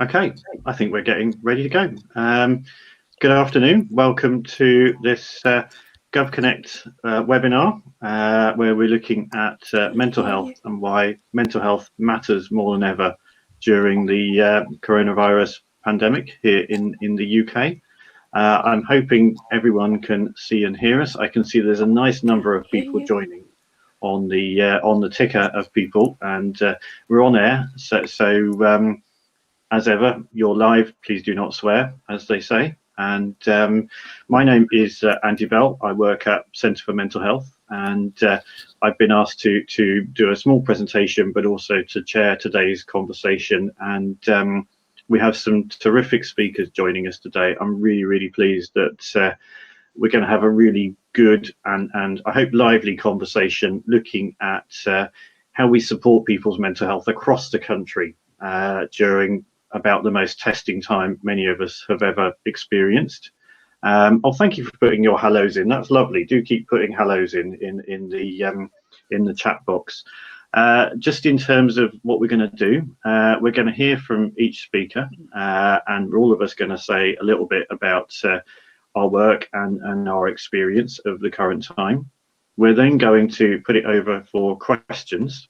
Okay, I think we're getting ready to go. Good afternoon. Welcome to this GovConnect webinar, where we're looking at mental health and why mental health matters more than ever during the coronavirus pandemic here in the UK. I'm hoping everyone can see and hear us. I can see there's a nice number of people joining on the ticker of people, and we're on air. So as ever, you're live. Please do not swear, as they say. And my name is Andy Bell. I work at Centre for Mental Health, and I've been asked to do a small presentation, but also to chair today's conversation. And we have some terrific speakers joining us today. I'm really pleased that we're going to have a really good and I hope lively conversation looking at how we support people's mental health across the country during about the most testing time many of us have ever experienced. Thank you for putting your hellos in. That's lovely. Do keep putting hellos in the chat box. Just in terms of what we're going to do, we're going to hear from each speaker, and we're all of us going to say a little bit about our work and our experience of the current time. We're then going to put it over for questions.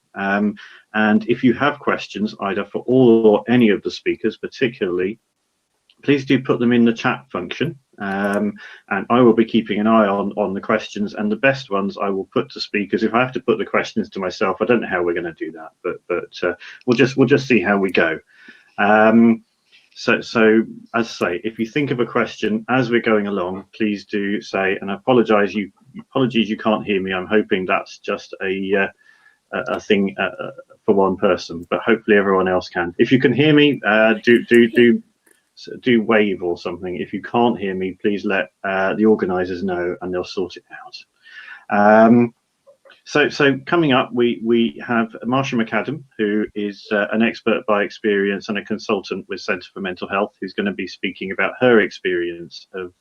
And if you have questions, either for all or any of the speakers, particularly, please do put them in the chat function. And I will be keeping an eye on the questions, and the best ones I will put to speakers. If I have to put the questions to myself, I don't know how we're going to do that, but we'll just see how we go. So as I say, if you think of a question as we're going along, please do say, and apologies you can't hear me. I'm hoping that's just a thing for one person, but hopefully everyone else can. If you can hear me, do wave or something. If you can't hear me, please let the organisers know and they'll sort it out. So coming up, we have Marsha McAdam, who is an expert by experience and a consultant with Centre for Mental Health, who's going to be speaking about her experience of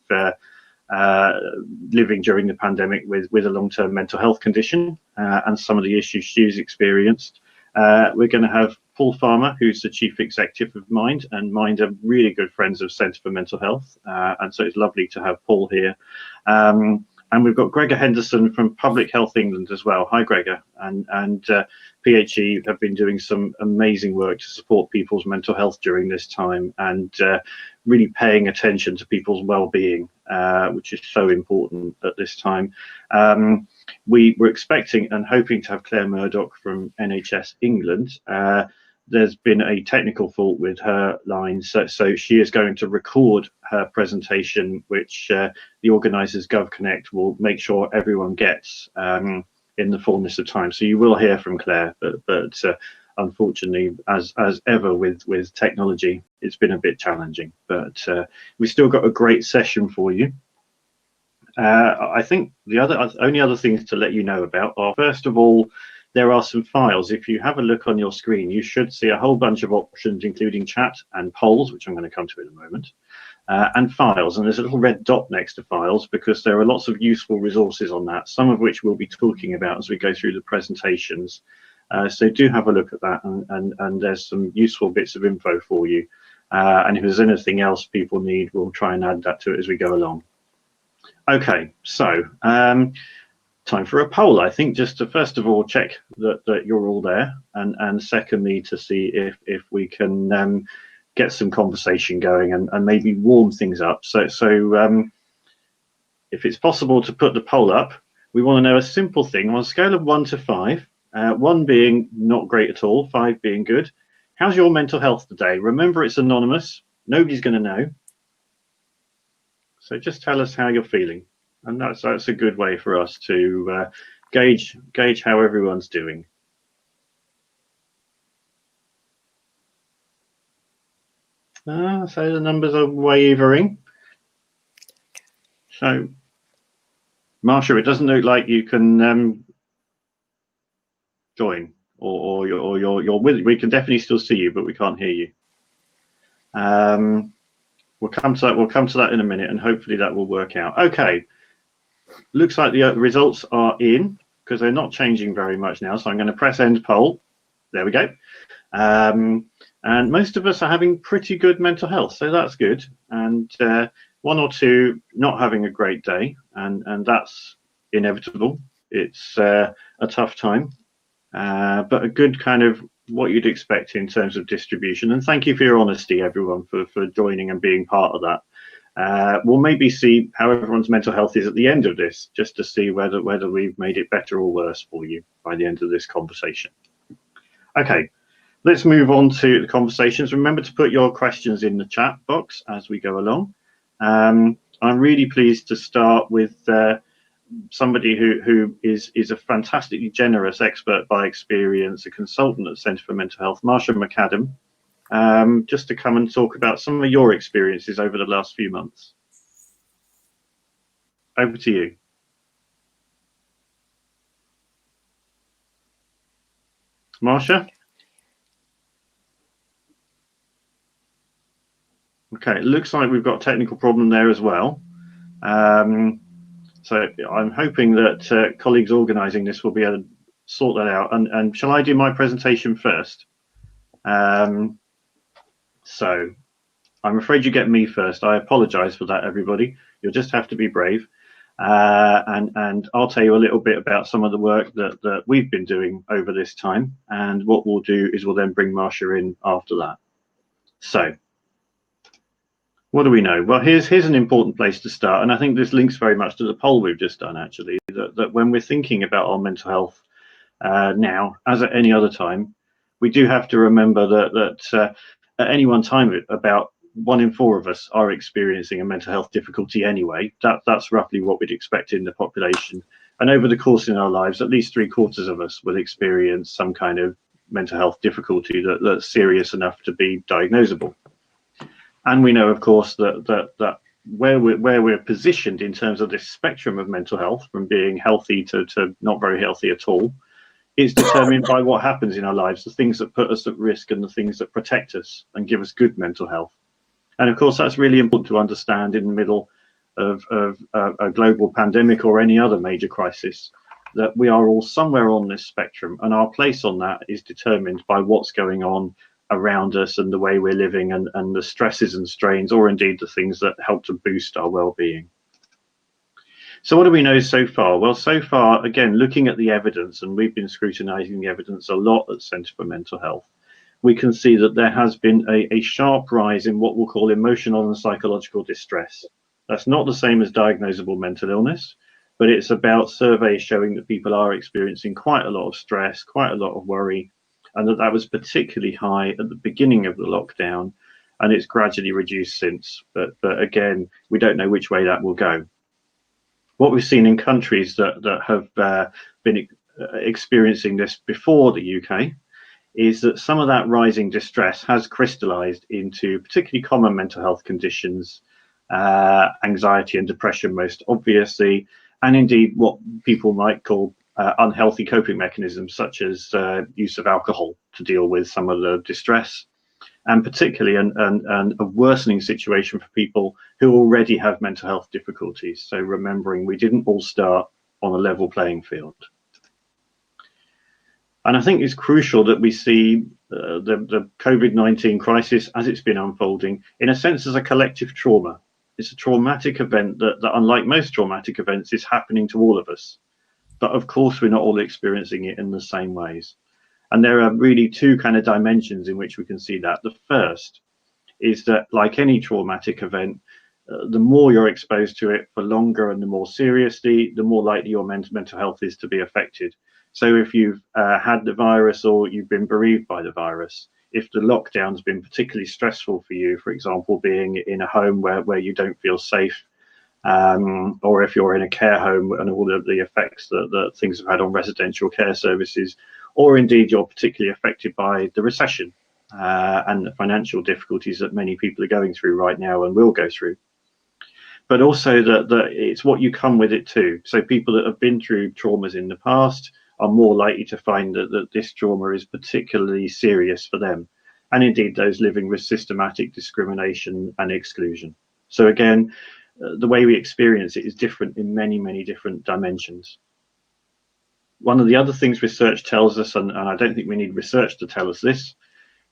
living during the pandemic with a long-term mental health condition and some of the issues she's experienced. We're going to have Paul Farmer, who's the Chief Executive of Mind, and Mind are really good friends of Centre for Mental Health, and so it's lovely to have Paul here. And we've got Gregor Henderson from Public Health England as well. Hi, Gregor. And PHE have been doing some amazing work to support people's mental health during this time, and really paying attention to people's well-being, which is so important at this time. We were expecting and hoping to have Claire Murdoch from NHS England. There's been a technical fault with her line, so she is going to record her presentation, which the organisers GovConnect will make sure everyone gets in the fullness of time. So you will hear from Claire, but unfortunately, as ever with technology, it's been a bit challenging. But we've still got a great session for you. I think the only other things to let you know about are, first of all, there are some files. If you have a look on your screen, you should see a whole bunch of options, including chat and polls, which I'm going to come to in a moment, and files. And there's a little red dot next to files because there are lots of useful resources on that, some of which we'll be talking about as we go through the presentations. So do have a look at that, and there's some useful bits of info for you. And if there's anything else people need, we'll try and add that to it as we go along. Okay, so time for a poll. I think just to first of all check that you're all there, and secondly to see if we can get some conversation going and maybe warm things up. So if it's possible to put the poll up, we want to know a simple thing on a scale of 1 to 5, 1 being not great at all, 5 being good. How's your mental health today? Remember, it's anonymous. Nobody's going to know. So just tell us how you're feeling. And that's a good way for us to gauge how everyone's doing. So the numbers are wavering. So, Marsha, it doesn't look like you can join, or you're with. We can definitely still see you, but we can't hear you. We'll come to that. We'll come to that in a minute, and hopefully that will work out. Okay. Looks like the results are in because they're not changing very much now. So I'm going to press end poll. There we go. And most of us are having pretty good mental health, so that's good. And one or two not having a great day, and that's inevitable. It's a tough time, but a good kind of what you'd expect in terms of distribution. And thank you for your honesty, everyone, for joining and being part of that. We'll maybe see how everyone's mental health is at the end of this, just to see whether we've made it better or worse for you by the end of this conversation. Okay, let's move on to the conversations. Remember to put your questions in the chat box as we go along. I'm really pleased to start with somebody who is a fantastically generous expert by experience, a consultant at Centre for Mental Health, Marsha McAdam, just to come and talk about some of your experiences over the last few months. Over to you. Marsha? Okay, it looks like we've got a technical problem there as well. So I'm hoping that colleagues organising this will be able to sort that out. And shall I do my presentation first? So I'm afraid you get me first. I apologise for that, everybody. You'll just have to be brave. And I'll tell you a little bit about some of the work that we've been doing over this time. And what we'll do is we'll then bring Marsha in after that. So what do we know? Well, here's an important place to start. And I think this links very much to the poll we've just done, actually, that when we're thinking about our mental health now, as at any other time, we do have to remember that at any one time, about 1 in 4 of us are experiencing a mental health difficulty anyway. That's roughly what we'd expect in the population. And over the course in our lives, at least 3/4 of us will experience some kind of mental health difficulty that's serious enough to be diagnosable. And we know, of course, that where we're positioned in terms of this spectrum of mental health, from being healthy to not very healthy at all, is determined by what happens in our lives, the things that put us at risk and the things that protect us and give us good mental health. And of course, that's really important to understand in the middle of a global pandemic or any other major crisis, that we are all somewhere on this spectrum, and our place on that is determined by what's going on around us and the way we're living and the stresses and strains, or indeed the things that help to boost our well-being. So what do we know so far? Well, so far, again, looking at the evidence, and we've been scrutinizing the evidence a lot at Centre for Mental Health, we can see that there has been a sharp rise in what we'll call emotional and psychological distress. That's not the same as diagnosable mental illness, but it's about surveys showing that people are experiencing quite a lot of stress, quite a lot of worry, and that was particularly high at the beginning of the lockdown, and it's gradually reduced since. But again, we don't know which way that will go. What we've seen in countries that have been experiencing this before the UK is that some of that rising distress has crystallized into particularly common mental health conditions, anxiety and depression most obviously, and indeed what people might call unhealthy coping mechanisms, such as use of alcohol to deal with some of the distress, and particularly a worsening situation for people who already have mental health difficulties. So remembering we didn't all start on a level playing field. And I think it's crucial that we see the COVID-19 crisis as it's been unfolding, in a sense, as a collective trauma. It's a traumatic event that unlike most traumatic events, is happening to all of us. But of course, we're not all experiencing it in the same ways. And there are really two kind of dimensions in which we can see that. The first is that, like any traumatic event, the more you're exposed to it for longer and the more seriously, the more likely your mental health is to be affected. So if you've had the virus or you've been bereaved by the virus, if the lockdown's been particularly stressful for you, for example, being in a home where you don't feel safe, or if you're in a care home and all of the effects that things have had on residential care services, or indeed you're particularly affected by the recession and the financial difficulties that many people are going through right now and will go through. But also that it's what you come with it too. So people that have been through traumas in the past are more likely to find that this trauma is particularly serious for them, and indeed those living with systematic discrimination and exclusion. So again, the way we experience it is different in many, many different dimensions. One of the other things research tells us, and I don't think we need research to tell us this,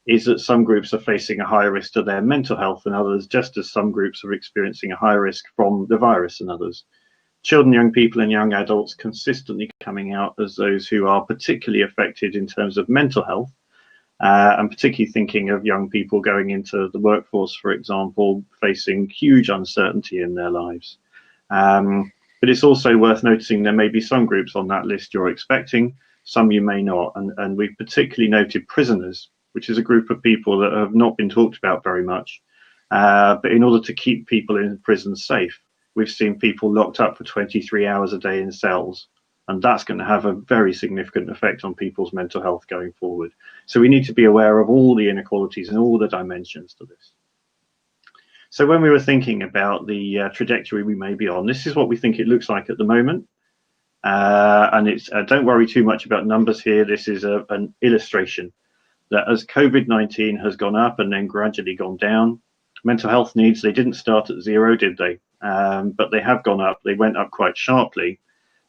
is that some groups are facing a higher risk to their mental health than others, just as some groups are experiencing a higher risk from the virus than others. Children, young people, and young adults consistently coming out as those who are particularly affected in terms of mental health, and particularly thinking of young people going into the workforce, for example, facing huge uncertainty in their lives. But it's also worth noticing there may be some groups on that list you're expecting, some you may not, and we've particularly noted prisoners, which is a group of people that have not been talked about very much. But in order to keep people in prison safe, we've seen people locked up for 23 hours a day in cells, and that's going to have a very significant effect on people's mental health going forward. So we need to be aware of all the inequalities and all the dimensions to this. So when we were thinking about the trajectory we may be on, this is what we think it looks like at the moment. And it's don't worry too much about numbers here. This is an illustration that as COVID-19 has gone up and then gradually gone down, mental health needs, they didn't start at zero, did they? But they have gone up. They went up quite sharply.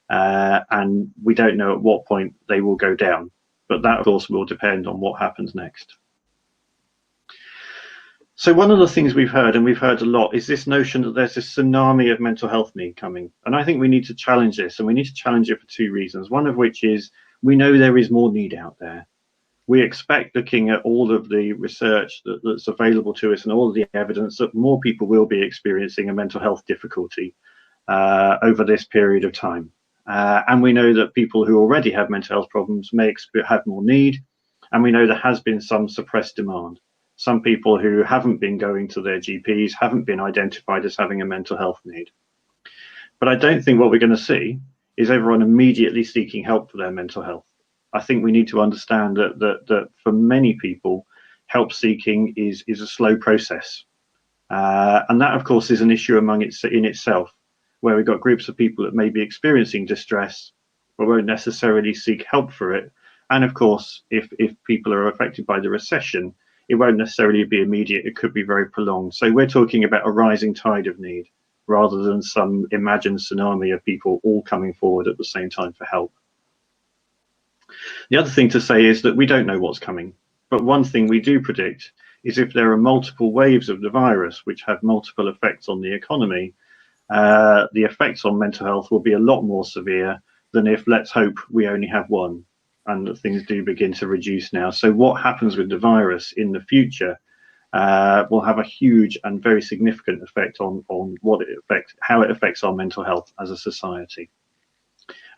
And we don't know at what point they will go down. But that, of course, will depend on what happens next. So one of the things we've heard, and we've heard a lot, is this notion that there's this tsunami of mental health need coming. And I think we need to challenge this, and we need to challenge it for two reasons. One of which is we know there is more need out there. We expect, looking at all of the research that's available to us and all of the evidence, that more people will be experiencing a mental health difficulty over this period of time. And we know that people who already have mental health problems may have more need, and we know there has been some suppressed demand. Some people who haven't been going to their GPs haven't been identified as having a mental health need. But I don't think what we're going to see is everyone immediately seeking help for their mental health. I think we need to understand that for many people, help seeking is a slow process. And that, of course, is an issue in itself, where we've got groups of people that may be experiencing distress, but won't necessarily seek help for it. And of course, if people are affected by the recession, it won't necessarily be immediate. It could be very prolonged. So we're talking about a rising tide of need rather than some imagined tsunami of people all coming forward at the same time for help. The other thing to say is that we don't know what's coming. But one thing we do predict is if there are multiple waves of the virus, which have multiple effects on the economy, the effects on mental health will be a lot more severe than if, let's hope, we only have one and that things do begin to reduce now. So what happens with the virus in the future will have a huge and very significant effect on how it affects our mental health as a society.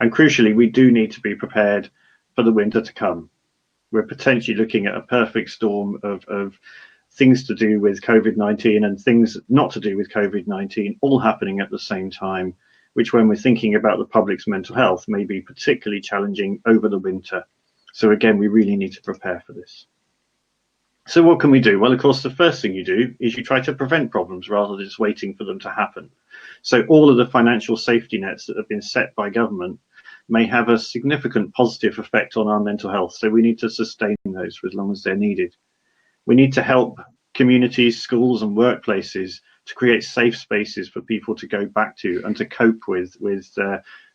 And crucially, we do need to be prepared for the winter to come. We're potentially looking at a perfect storm of things to do with COVID-19 and things not to do with COVID-19 all happening at the same time, which, when we're thinking about the public's mental health, may be particularly challenging over the winter. So again, we really need to prepare for this. So what can we do? Well, of course, the first thing you do is you try to prevent problems rather than just waiting for them to happen. So all of the financial safety nets that have been set by government may have a significant positive effect on our mental health. So we need to sustain those for as long as they're needed. We need to help communities, schools and workplaces to create safe spaces for people to go back to and to cope with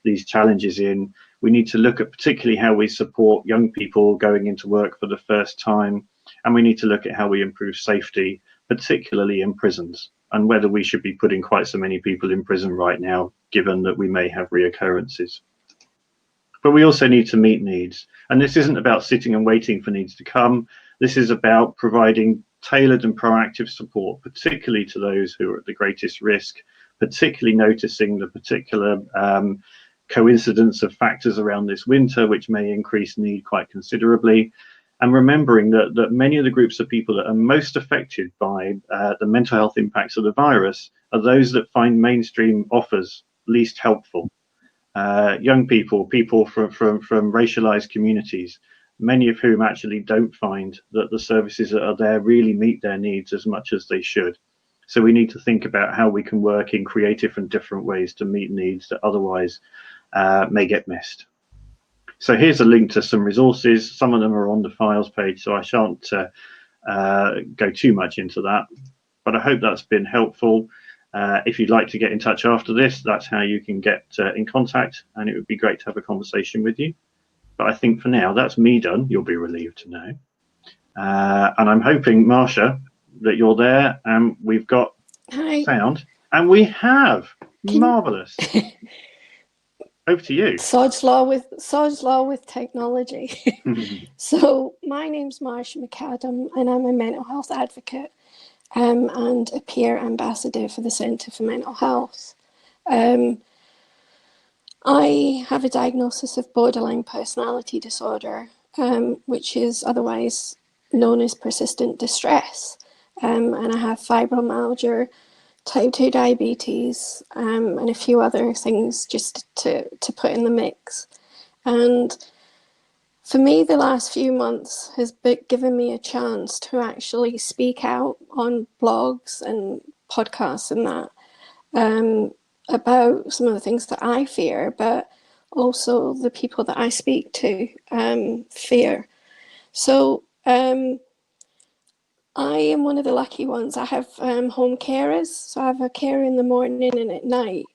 these challenges in. We need to look at particularly how we support young people going into work for the first time, and we need to look at how we improve safety, particularly in prisons, and whether we should be putting quite so many people in prison right now, given that we may have reoccurrences. But we also need to meet needs, and this isn't about sitting and waiting for needs to come. This is about providing tailored and proactive support, particularly to those who are at the greatest risk, particularly noticing the particular coincidence of factors around this winter, which may increase need quite considerably, and remembering that many of the groups of people that are most affected by the mental health impacts of the virus are those that find mainstream offers least helpful. Young people, people from racialized communities, many of whom actually don't find that the services that are there really meet their needs as much as they should. So we need to think about how we can work in creative and different ways to meet needs that otherwise may get missed. So here's a link to some resources. Some of them are on the files page, so I shan't go too much into that, but I hope that's been helpful. If you'd like to get in touch after this, that's how you can get in contact, and it would be great to have a conversation with you. But I think for now, that's me done. You'll be relieved to know. And I'm hoping, Marsha, that you're there and we've got Hi. sound. And we have. Marvellous. Over to you. Sod's law with technology. So my name's Marsha McAdam, and I'm a mental health advocate and a peer ambassador for the Centre for Mental Health. I have a diagnosis of borderline personality disorder, which is otherwise known as persistent distress. And I have fibromyalgia, type 2 diabetes, and a few other things just to put in the mix. And for me, the last few months has given me a chance to actually speak out on blogs and podcasts and that about some of the things that I fear, but also the people that I speak to fear. So I am one of the lucky ones. I have home carers, so I have a carer in the morning and at night.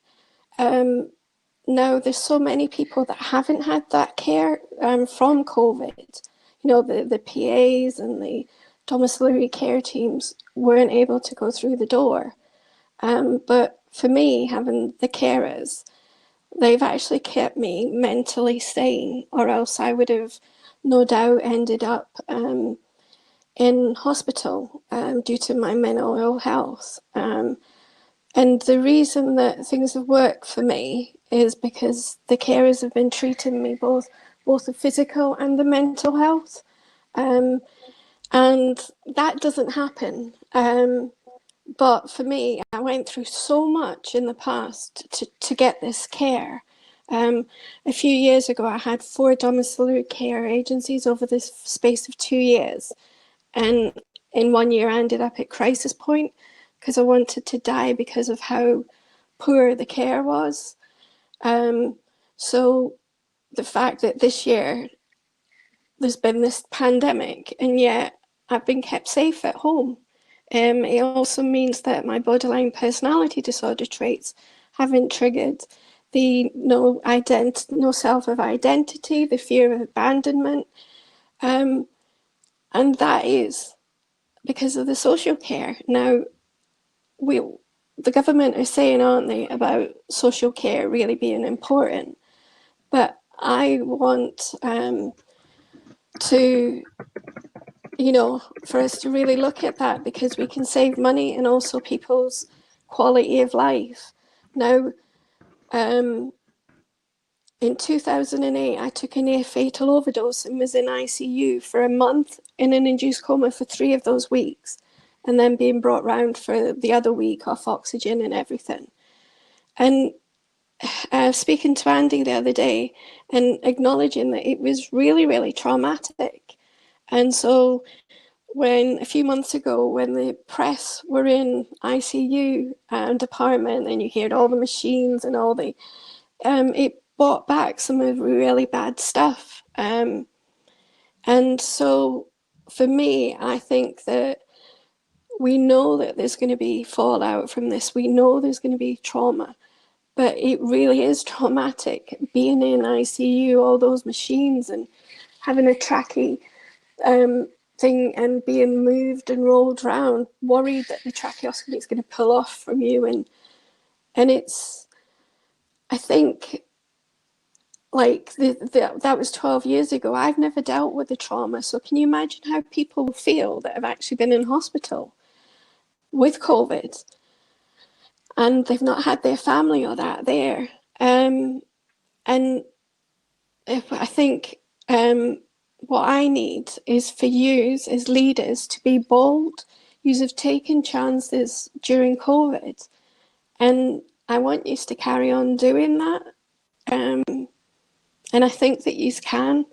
Now, there's so many people that haven't had that care from COVID. You know, the PAs and the domiciliary care teams weren't able to go through the door. But for me, having the carers, they've actually kept me mentally sane, or else I would have no doubt ended up in hospital due to my mental ill health. And the reason that things have worked for me is because the carers have been treating me both the physical and the mental health. And that doesn't happen. But for me, I went through so much in the past to get this care. A few years ago, I had 4 domiciliary care agencies over this space of 2 years. And in 1 year, I ended up at crisis point because I wanted to die because of how poor the care was. So the fact that this year there's been this pandemic and yet I've been kept safe at home. It also means that my borderline personality disorder traits haven't triggered the no self of identity, the fear of abandonment, and that is because of the social care. Now, the government are saying, aren't they, about social care really being important, but I want to, for us to really look at that because we can save money and also people's quality of life. Now, in 2008, I took a near fatal overdose and was in ICU for a month in an induced coma for 3 of those weeks, and then being brought round for the other week off oxygen and everything. And speaking to Andy the other day and acknowledging that it was really, really traumatic. And so when a few months ago, when the press were in ICU department and you heard all the machines and all the, it brought back some of the really bad stuff. And so for me, I think that we know that there's going to be fallout from this. We know there's going to be trauma, but it really is traumatic being in ICU, all those machines and having a trachea thing and being moved and rolled around, worried that the tracheostomy is going to pull off from you. And it's, I think, like that was 12 years ago. I've never dealt with the trauma. So can you imagine how people feel that have actually been in hospital with COVID and they've not had their family or that there? And if I think what I need is for you as leaders to be bold. You have taken chances during COVID, and I want you to carry on doing that. And I think that you can.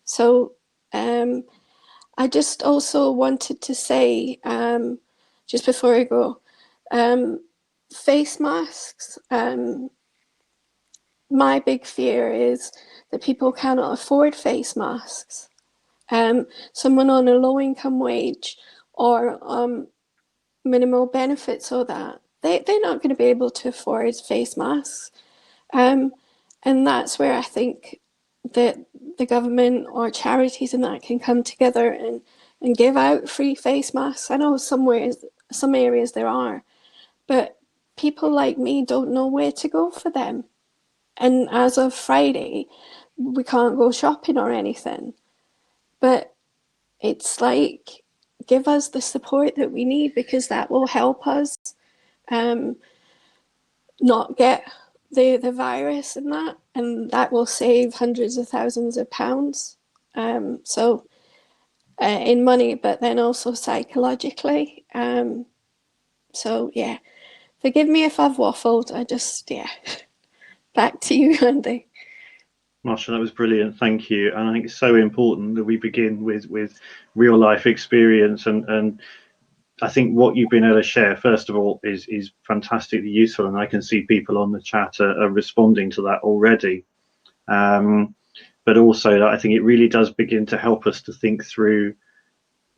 So I just also wanted to say, just before I go, face masks. My big fear is that people cannot afford face masks. Someone on a low income wage or minimal benefits or that, they're not going to be able to afford face masks. And that's where I think the government or charities and that can come together and give out free face masks. I know some areas there are, but people like me don't know where to go for them. And as of Friday, we can't go shopping or anything. But it's like, give us the support that we need, because that will help us not get the virus and that will save hundreds of thousands of pounds. So in money, but then also psychologically. So yeah, forgive me if I've waffled. Back to you, Andy. Marsha, that was brilliant. Thank you. And I think it's so important that we begin with real life experience. And I think what you've been able to share, first of all, is fantastically useful. And I can see people on the chat are responding to that already. But also, I think it really does begin to help us to think through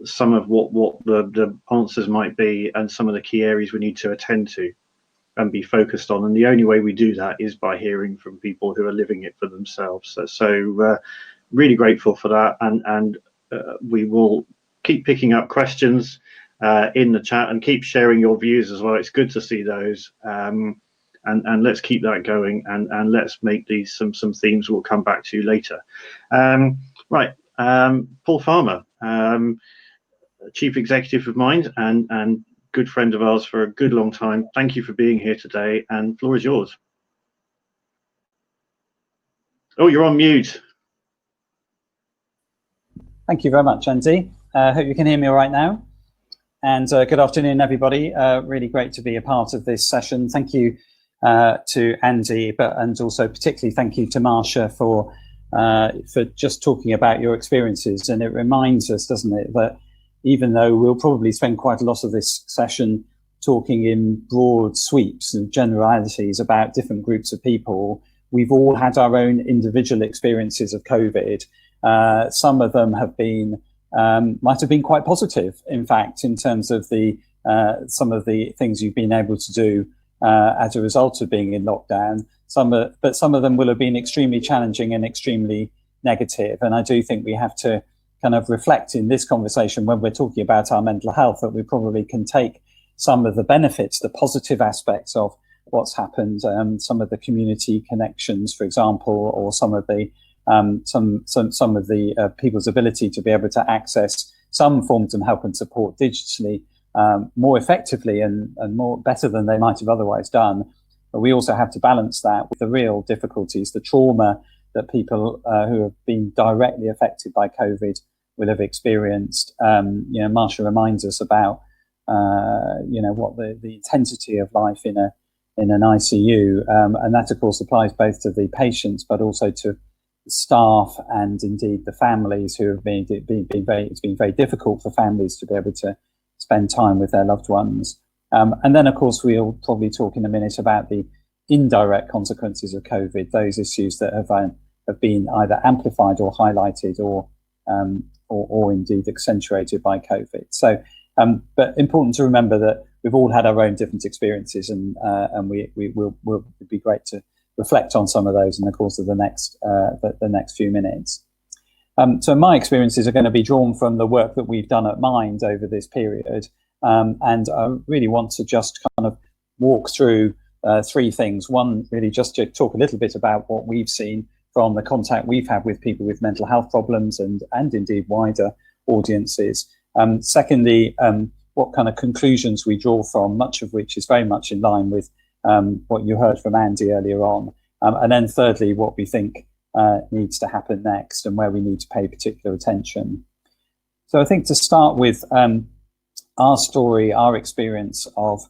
some of what the answers might be and some of the key areas we need to attend to and be focused on. And the only way we do that is by hearing from people who are living it for themselves. So really grateful for that. And we will keep picking up questions in the chat and keep sharing your views as well. It's good to see those. And let's keep that going, and let's make these some themes we'll come back to later. Right, Paul Farmer, Chief Executive of Mind and good friend of ours for a good long time. Thank you for being here today, and the floor is yours. Oh, you're on mute. Thank you very much, Andy. Hope you can hear me all right now. And good afternoon, everybody. Really great to be a part of this session. Thank you to Andy, and also particularly thank you to Marsha for just talking about your experiences. And it reminds us, doesn't it, that even though we'll probably spend quite a lot of this session talking in broad sweeps and generalities about different groups of people, we've all had our own individual experiences of COVID. Some of them have been might have been quite positive, in fact, in terms of some of the things you've been able to do as a result of being in lockdown. But some of them will have been extremely challenging and extremely negative. And I do think we have to kind of reflect in this conversation when we're talking about our mental health that we probably can take some of the benefits, the positive aspects of what's happened, some of the community connections, for example, or some of the people's ability to be able to access some forms of help and support digitally more effectively and more better than they might have otherwise done. But we also have to balance that with the real difficulties, the trauma that people who have been directly affected by COVID will have experienced. Marsha reminds us about what the intensity of life in an ICU, and that of course applies both to the patients but also to the staff and indeed the families who have it's been very difficult for families to be able to spend time with their loved ones. And then of course we'll probably talk in a minute about the indirect consequences of COVID, those issues that have been either amplified or highlighted or indeed accentuated by COVID. So, but important to remember that we've all had our own different experiences, and will be great to reflect on some of those in the course of the next few minutes. So my experiences are going to be drawn from the work that we've done at Mind over this period, and I really want to just kind of walk through three things. One, really just to talk a little bit about what we've seen from the contact we've had with people with mental health problems and indeed wider audiences. Secondly, what kind of conclusions we draw from, much of which is very much in line with what you heard from Andy earlier on. And then thirdly, what we think needs to happen next and where we need to pay particular attention. So I think to start with our story, our experience of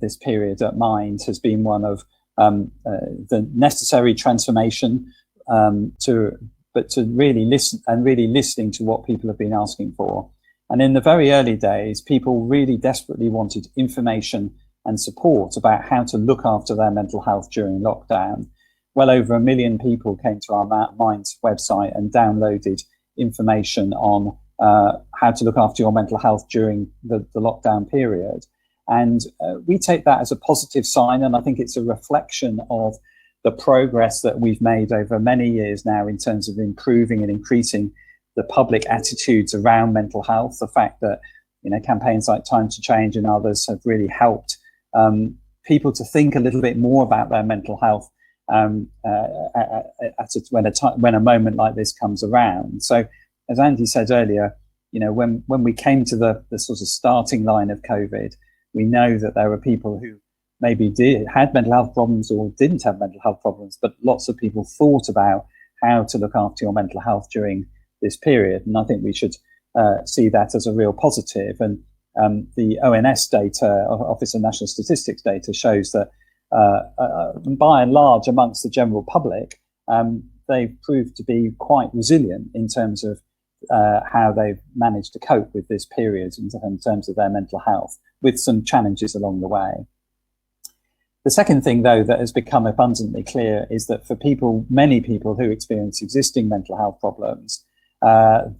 this period at Mind has been one of the necessary transformation to really listen and really listening to what people have been asking for. And in the very early days, people really desperately wanted information and support about how to look after their mental health during lockdown. Well over 1 million people came to our Mind's website and downloaded information on how to look after your mental health during the lockdown period. And we take that as a positive sign, and I think it's a reflection of the progress that we've made over many years now in terms of improving and increasing the public attitudes around mental health. The fact that, campaigns like Time to Change and others have really helped people to think a little bit more about their mental health when a moment like this comes around. So, as Andy said earlier, when we came to the sort of starting line of COVID, we know that there were people who maybe had mental health problems or didn't have mental health problems, but lots of people thought about how to look after your mental health during this period. And I think we should see that as a real positive. And the ONS data, Office of National Statistics data, shows that by and large amongst the general public, they've proved to be quite resilient in terms of how they've managed to cope with this period in terms of their mental health, with some challenges along the way. The second thing, though, that has become abundantly clear is that for many people who experience existing mental health problems,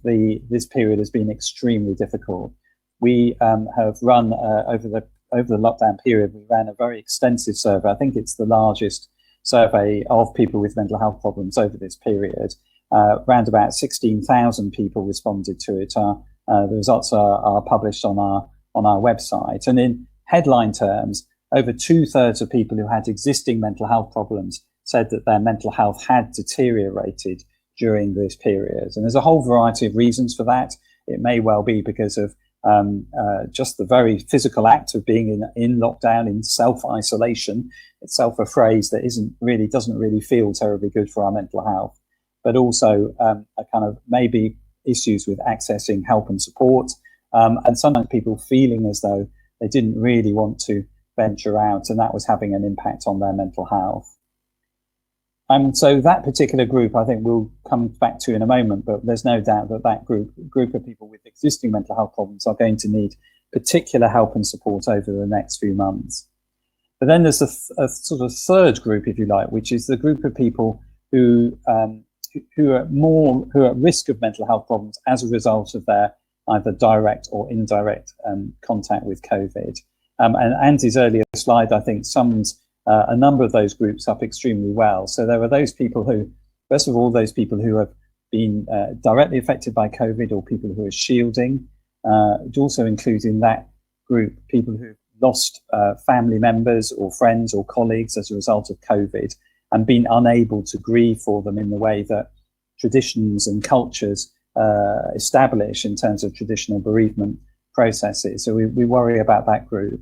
this period has been extremely difficult. We have run over the lockdown period. We ran a very extensive survey. I think it's the largest survey of people with mental health problems over this period. Around about 16,000 people responded to it. The results are published on our website. And in headline terms, over 2/3 of people who had existing mental health problems said that their mental health had deteriorated during this period. And there's a whole variety of reasons for that. It may well be because of just the very physical act of being in lockdown, in self-isolation, itself a phrase that doesn't really feel terribly good for our mental health, but also a kind of maybe issues with accessing help and support, and sometimes people feeling as though they didn't really want to venture out, and that was having an impact on their mental health. So that particular group, I think we'll come back to in a moment, but there's no doubt that group of people with existing mental health problems are going to need particular help and support over the next few months. But then there's a sort of third group, if you like, which is the group of people who are at risk of mental health problems as a result of their either direct or indirect contact with COVID. And Andy's earlier slide, I think, sums a number of those groups up extremely well. So there are those people who, first of all, those people who have been directly affected by COVID, or people who are shielding. It also includes in that group people who've lost family members or friends or colleagues as a result of COVID and been unable to grieve for them in the way that traditions and cultures establish in terms of traditional bereavement processes. So we worry about that group.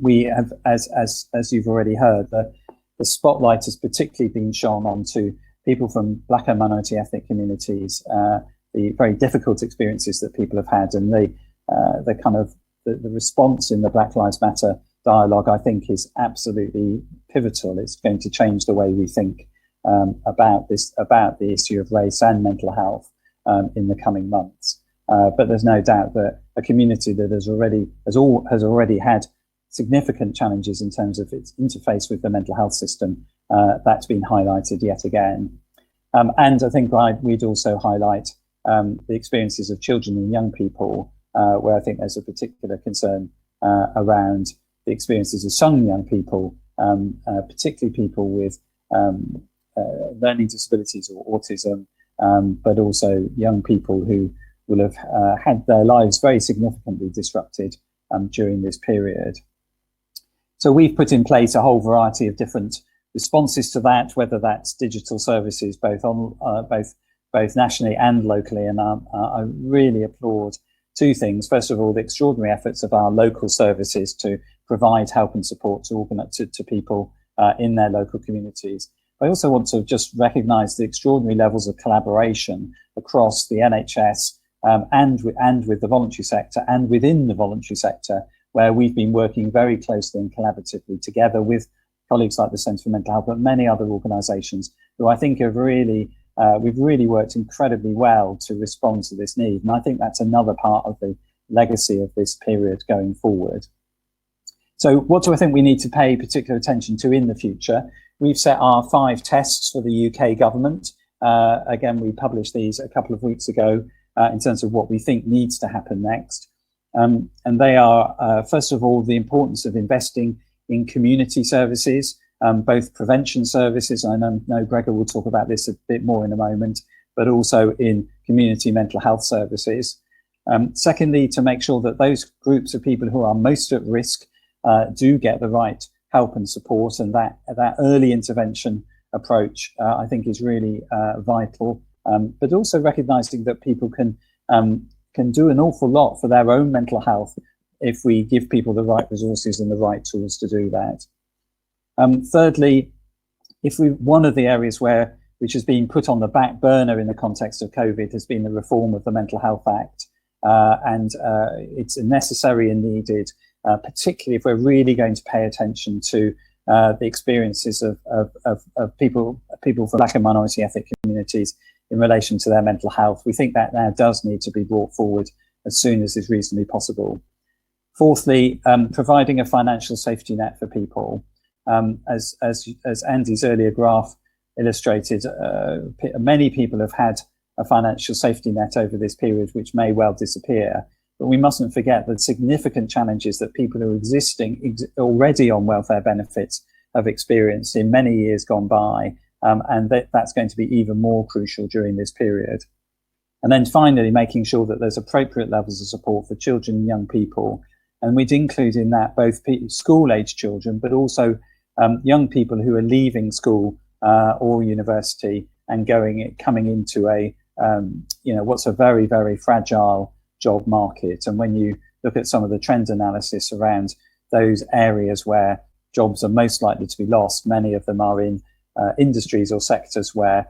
We have, as you've already heard, the spotlight has particularly been shone onto people from Black and minority ethnic communities, the very difficult experiences that people have had, and the response in the Black Lives Matter dialogue, I think, is absolutely pivotal. It's going to change the way we think about the issue of race and mental health in the coming months. But there's no doubt that a community that has already had significant challenges in terms of its interface with the mental health system, that's been highlighted yet again. And I think we'd also highlight the experiences of children and young people, where I think there's a particular concern around the experiences of some young people, particularly people with learning disabilities or autism, but also young people who will have had their lives very significantly disrupted during this period. So we've put in place a whole variety of different responses to that, whether that's digital services, both nationally and locally. And I really applaud two things. First of all, the extraordinary efforts of our local services to provide help and support to people in their local communities. I also want to just recognise the extraordinary levels of collaboration across the NHS and with the voluntary sector and within the voluntary sector, where we've been working very closely and collaboratively together with colleagues like the Centre for Mental Health, but many other organisations who I think have we've really worked incredibly well to respond to this need. And I think that's another part of the legacy of this period going forward. So what do I think we need to pay particular attention to in the future? We've set our 5 tests for the UK government. Again, we published these a couple of weeks ago in terms of what we think needs to happen next. And they are, first of all, the importance of investing in community services. both prevention services, I know Gregor will talk about this a bit more in a moment, but also in community mental health services. Secondly, to make sure that those groups of people who are most at risk do get the right help and support, and that early intervention approach, I think, is really vital. But also recognising that people can do an awful lot for their own mental health if we give people the right resources and the right tools to do that. Thirdly, one of the areas which has been put on the back burner in the context of COVID has been the reform of the Mental Health Act. And it's necessary and needed, particularly if we're really going to pay attention to the experiences of people from Black and minority ethnic communities in relation to their mental health. We think that now does need to be brought forward as soon as is reasonably possible. Fourthly, providing a financial safety net for people. As Andy's earlier graph illustrated, many people have had a financial safety net over this period, which may well disappear. But we mustn't forget the significant challenges that people who are already on welfare benefits have experienced in many years gone by, and that's going to be even more crucial during this period. And then finally, making sure that there's appropriate levels of support for children and young people. And we'd include in that both school-age children, but also young people who are leaving school or university and coming into what's a very, very fragile job market. And when you look at some of the trend analysis around those areas where jobs are most likely to be lost, many of them are in industries or sectors where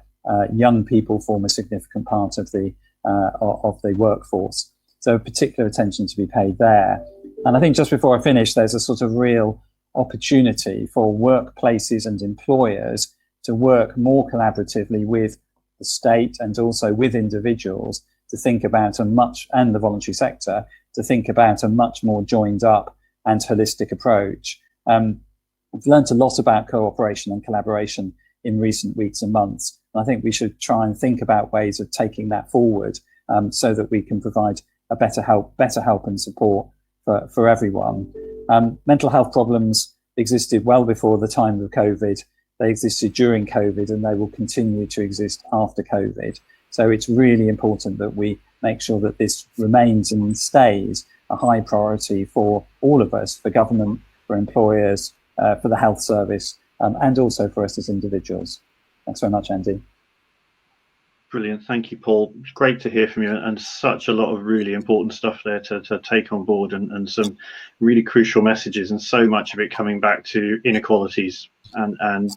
young people form a significant part of the workforce. So particular attention to be paid there. And I think just before I finish, there's a sort of real opportunity for workplaces and employers to work more collaboratively with the state and also with individuals to think about and the voluntary sector, to think about a much more joined up and holistic approach. We've learned a lot about cooperation and collaboration in recent weeks and months. And I think we should try and think about ways of taking that forward so that we can provide a better help and support for everyone. Mental health problems existed well before the time of COVID. They existed during COVID, and they will continue to exist after COVID. So it's really important that we make sure that this remains and stays a high priority for all of us, for government, for employers, for the health service, and also for us as individuals. Thanks very much, Andy. Brilliant. Thank you, Paul. It's great to hear from you, and such a lot of really important stuff there to take on board, and some really crucial messages, and so much of it coming back to inequalities and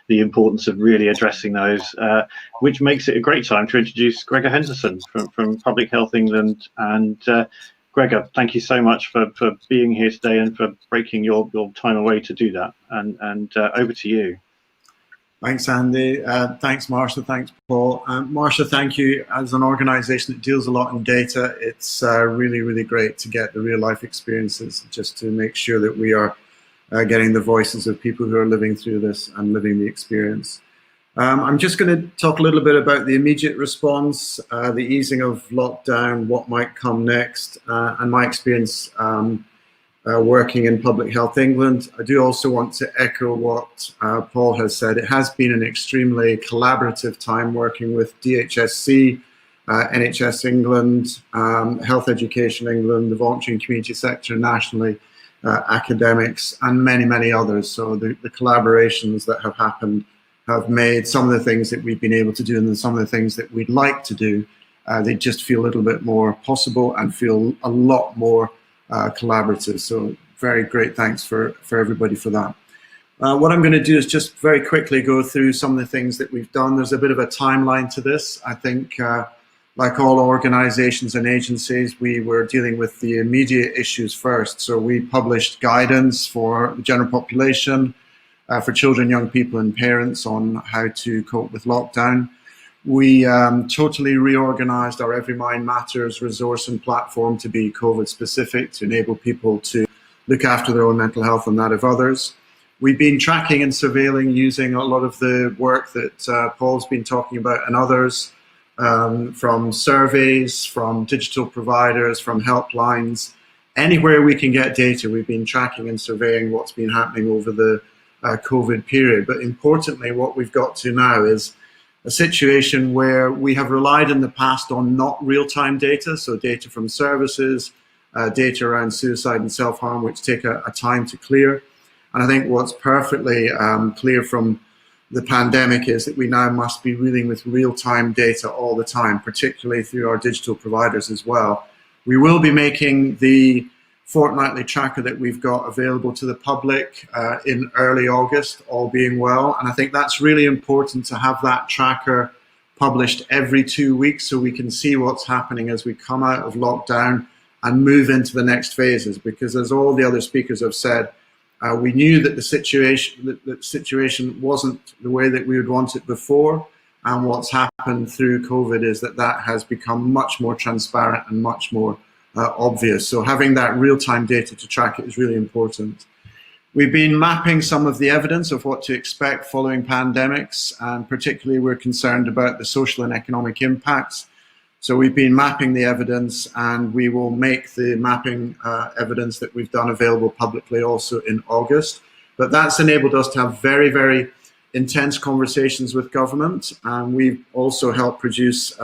the importance of really addressing those, which makes it a great time to introduce Gregor Henderson from Public Health England. And Gregor, thank you so much for being here today and for breaking your time away to do that. And over to you. Thanks, Andy. Thanks, Marsha. Thanks, Paul. Marsha, thank you. As an organisation that deals a lot in data, it's really, really great to get the real life experiences, just to make sure that we are getting the voices of people who are living through this and living the experience. I'm just going to talk a little bit about the immediate response, the easing of lockdown, what might come next, and my experience working in Public Health England. I do also want to echo what Paul has said. It has been an extremely collaborative time working with DHSC, NHS England, Health Education England, the voluntary and community sector nationally, academics, and many, many others. So the collaborations that have happened have made some of the things that we've been able to do and some of the things that we'd like to do, they just feel a little bit more possible and feel a lot more collaborative. So very great thanks for everybody for that. What I'm going to do is just very quickly go through some of the things that we've done. There's a bit of a timeline to this. I think like all organizations and agencies, we were dealing with the immediate issues first. So we published guidance for the general population, for children, young people and parents on how to cope with lockdown. We totally reorganized our Every Mind Matters resource and platform to be COVID specific, to enable people to look after their own mental health and that of others. We've been tracking and surveilling using a lot of the work that Paul's been talking about and others, from surveys, from digital providers, from helplines. Anywhere we can get data, we've been tracking and surveying what's been happening over the COVID period. But importantly, what we've got to now is a situation where we have relied in the past on not real-time data, so data from services, data around suicide and self-harm, which take a time to clear. And I think what's perfectly clear from the pandemic is that we now must be dealing with real-time data all the time, particularly through our digital providers as well. We will be making the fortnightly tracker that we've got available to the public in early August, all being well. And I think that's really important to have that tracker published every 2 weeks so we can see what's happening as we come out of lockdown and move into the next phases. Because as all the other speakers have said, we knew that the situation wasn't the way that we would want it before. And what's happened through COVID is that that has become much more transparent and much more obvious. So having that real-time data to track it is really important. We've been mapping some of the evidence of what to expect following pandemics, and particularly we're concerned about the social and economic impacts. So we've been mapping the evidence, and we will make the mapping evidence that we've done available publicly also in August. But that's enabled us to have very, very intense conversations with government, and we've also helped produce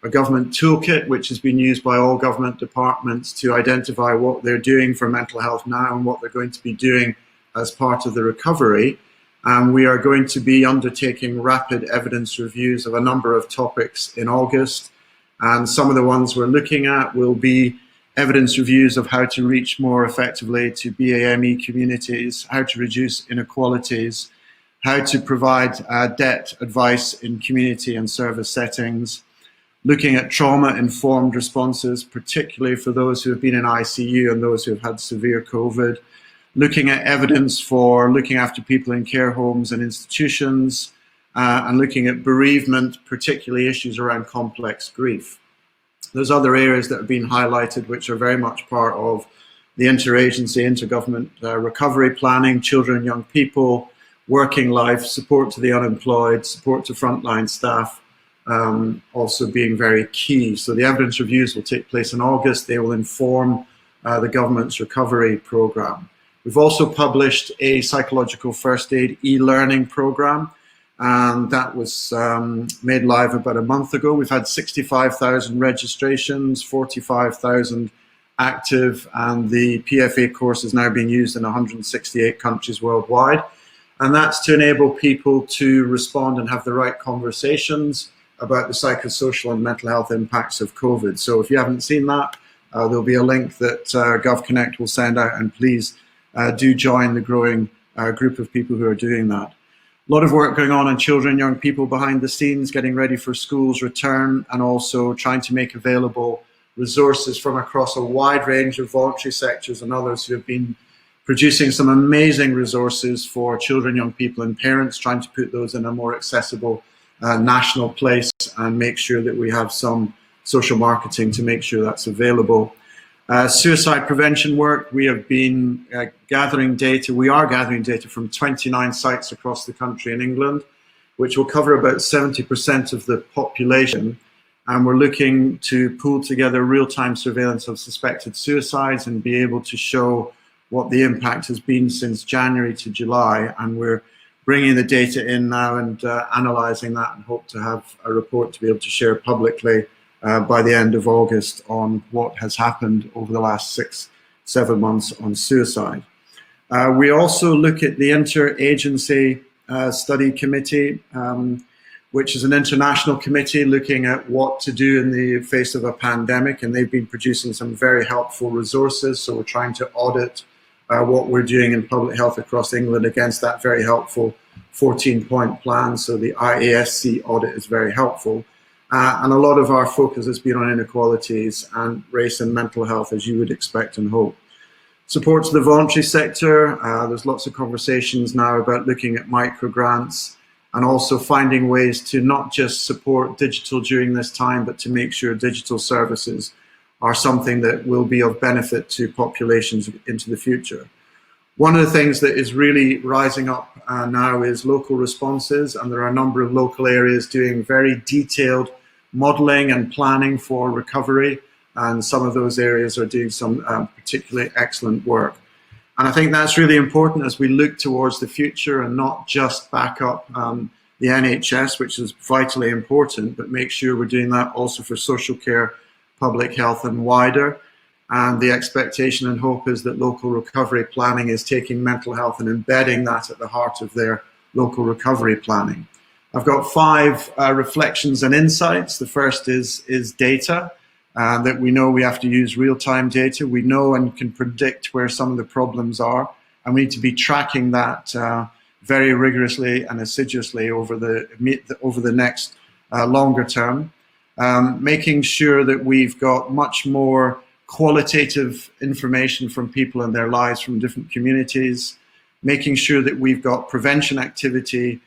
a government toolkit which has been used by all government departments to identify what they're doing for mental health now and what they're going to be doing as part of the recovery. And we are going to be undertaking rapid evidence reviews of a number of topics in August. And some of the ones we're looking at will be evidence reviews of how to reach more effectively to BAME communities, how to reduce inequalities, how to provide debt advice in community and service settings, looking at trauma-informed responses, particularly for those who have been in ICU and those who have had severe COVID, looking at evidence for looking after people in care homes and institutions, and looking at bereavement, particularly issues around complex grief. There's other areas that have been highlighted which are very much part of the interagency, intergovernment recovery planning, children and young people, working life, support to the unemployed, support to frontline staff, also being very key. So the evidence reviews will take place in August. They will inform the government's recovery programme. We've also published a psychological first aid e-learning programme, and that was made live about a month ago. We've had 65,000 registrations, 45,000 active, and the PFA course is now being used in 168 countries worldwide. And that's to enable people to respond and have the right conversations about the psychosocial and mental health impacts of COVID. So if you haven't seen that, there'll be a link that GovConnect will send out, and please do join the growing group of people who are doing that. A lot of work going on children, young people behind the scenes, getting ready for school's return, and also trying to make available resources from across a wide range of voluntary sectors and others who have been producing some amazing resources for children, young people and parents, trying to put those in a more accessible national place and make sure that we have some social marketing to make sure that's available. Suicide prevention work, we have been gathering data. We are gathering data from 29 sites across the country in England, which will cover about 70% of the population. And we're looking to pull together real-time surveillance of suspected suicides and be able to show what the impact has been since January to July. And we're bringing the data in now and analysing that, and hope to have a report to be able to share publicly by the end of August on what has happened over the last 6-7 months on suicide. We also look at the Interagency Study Committee, which is an international committee looking at what to do in the face of a pandemic, and they've been producing some very helpful resources. So we're trying to audit what we're doing in public health across England against that very helpful 14-point plan. So the IASC audit is very helpful. And a lot of our focus has been on inequalities and race and mental health, as you would expect and hope. Support to the voluntary sector, there's lots of conversations now about looking at micro grants and also finding ways to not just support digital during this time, but to make sure digital services are something that will be of benefit to populations into the future. One of the things that is really rising up now is local responses, and there are a number of local areas doing very detailed modelling and planning for recovery, and some of those areas are doing some particularly excellent work. And I think that's really important as we look towards the future and not just back up the NHS, which is vitally important, but make sure we're doing that also for social care, public health and wider. And the expectation and hope is that local recovery planning is taking mental health and embedding that at the heart of their local recovery planning. I've got 5 reflections and insights. The first is data. That we know we have to use real-time data. We know and can predict where some of the problems are, and we need to be tracking that very rigorously and assiduously over the next longer term. Making sure that we've got much more qualitative information from people in their lives from different communities. Making sure that we've got prevention activity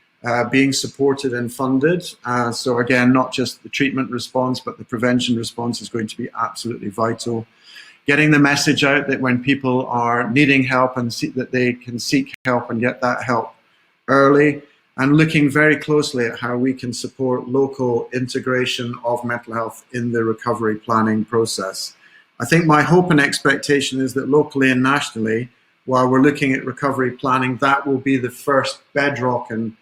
being supported and funded. So again, not just the treatment response, but the prevention response is going to be absolutely vital. Getting the message out that when people are needing help and that they can seek help and get that help early, and looking very closely at how we can support local integration of mental health in the recovery planning process. I think my hope and expectation is that locally and nationally, while we're looking at recovery planning, that will be the first bedrock, and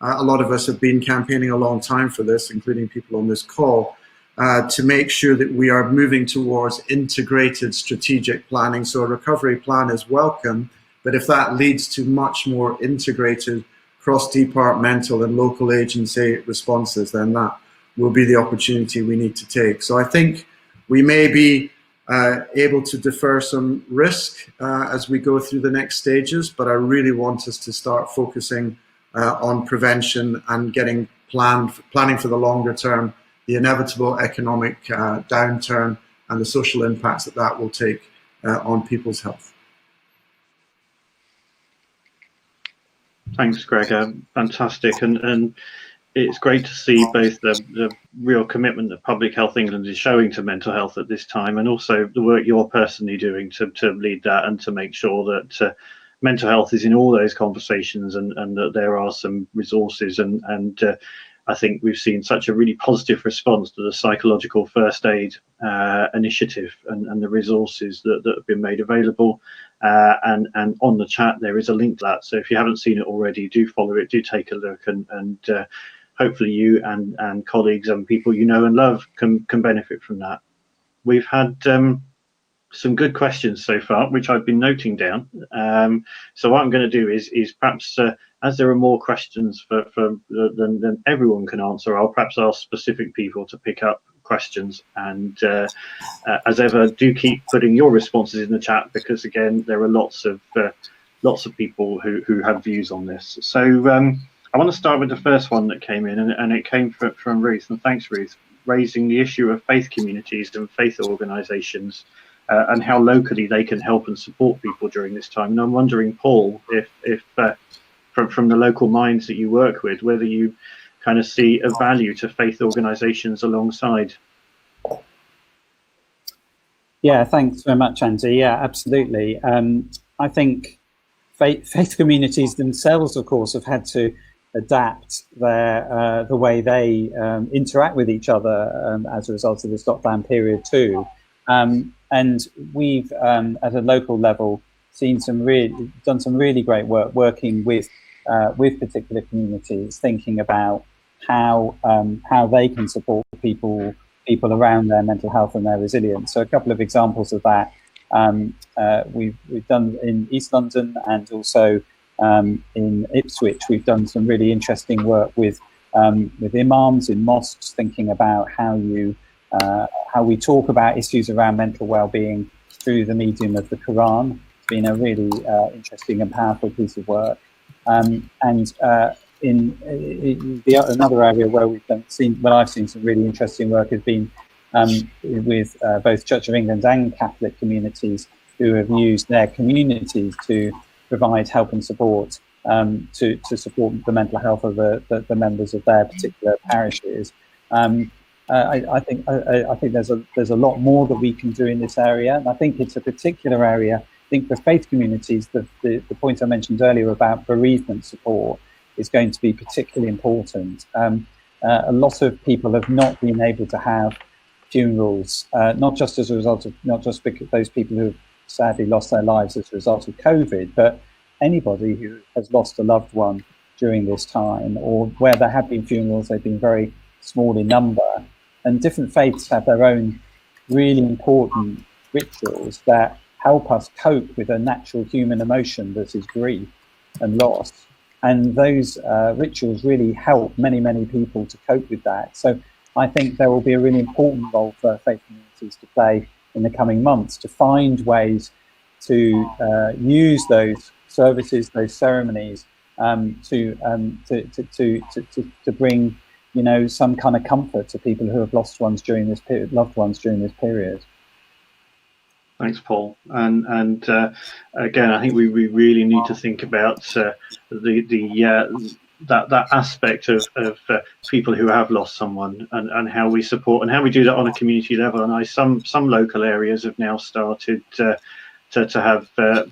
a lot of us have been campaigning a long time for this, including people on this call, to make sure that we are moving towards integrated strategic planning. So a recovery plan is welcome, but if that leads to much more integrated cross-departmental and local agency responses, then that will be the opportunity we need to take. So I think we may be able to defer some risk as we go through the next stages, but I really want us to start focusing on prevention and getting planning for the longer term, the inevitable economic downturn and the social impacts that will take on people's health. Thanks, Greg. Fantastic, and it's great to see both the real commitment that Public Health England is showing to mental health at this time, and also the work you're personally doing to lead that and to make sure that mental health is in all those conversations, and that there are some resources, and I think we've seen such a really positive response to the psychological first aid initiative and the resources that have been made available, and on the chat there is a link to that, so if you haven't seen it already, do follow it, do take a look, and hopefully you and colleagues and people you know and love can benefit from that. We've had some good questions so far, which I've been noting down. So what I'm going to do is perhaps, as there are more questions than everyone can answer, I'll perhaps ask specific people to pick up questions. And as ever, do keep putting your responses in the chat, because again, there are lots of people who have views on this. So I want to start with the first one that came in, and it came from Ruth. And thanks, Ruth, raising the issue of faith communities and faith organisations. And how locally they can help and support people during this time. And I'm wondering, Paul, if from the local minds that you work with, whether you kind of see a value to faith organisations alongside. Yeah, thanks very much, Andy. Yeah, absolutely. I think faith communities themselves, of course, have had to adapt the way they interact with each other as a result of this lockdown period too. And we've, at a local level, done some really great work working with particular communities, thinking about how they can support people around their mental health and their resilience. So a couple of examples of that we've done in East London, and also in Ipswich. We've done some really interesting work with imams in mosques, thinking about how we talk about issues around mental well-being through the medium of the Quran. It's been a really interesting and powerful piece of work. And in another area where I've seen some really interesting work has been with both Church of England and Catholic communities who have used their communities to provide help and support to support the mental health of the members of their particular parishes. I think there's a lot more that we can do in this area, and I think it's a particular area. I think for faith communities, the point I mentioned earlier about bereavement support is going to be particularly important. A lot of people have not been able to have funerals, not just as a result of, not just because those people who have sadly lost their lives as a result of COVID, but anybody who has lost a loved one during this time, or where there have been funerals, they've been very small in number, and different faiths have their own really important rituals that help us cope with a natural human emotion that is grief and loss. And those rituals really help many, many people to cope with that. So I think there will be a really important role for faith communities to play in the coming months to find ways to use those services, those ceremonies, to bring, you know, some kind of comfort to people who have lost ones during this period, loved ones during this period. Thanks, Paul. And again, I think we really need to think about that aspect of people who have lost someone, and how we support and how we do that on a community level. And some local areas have now started to have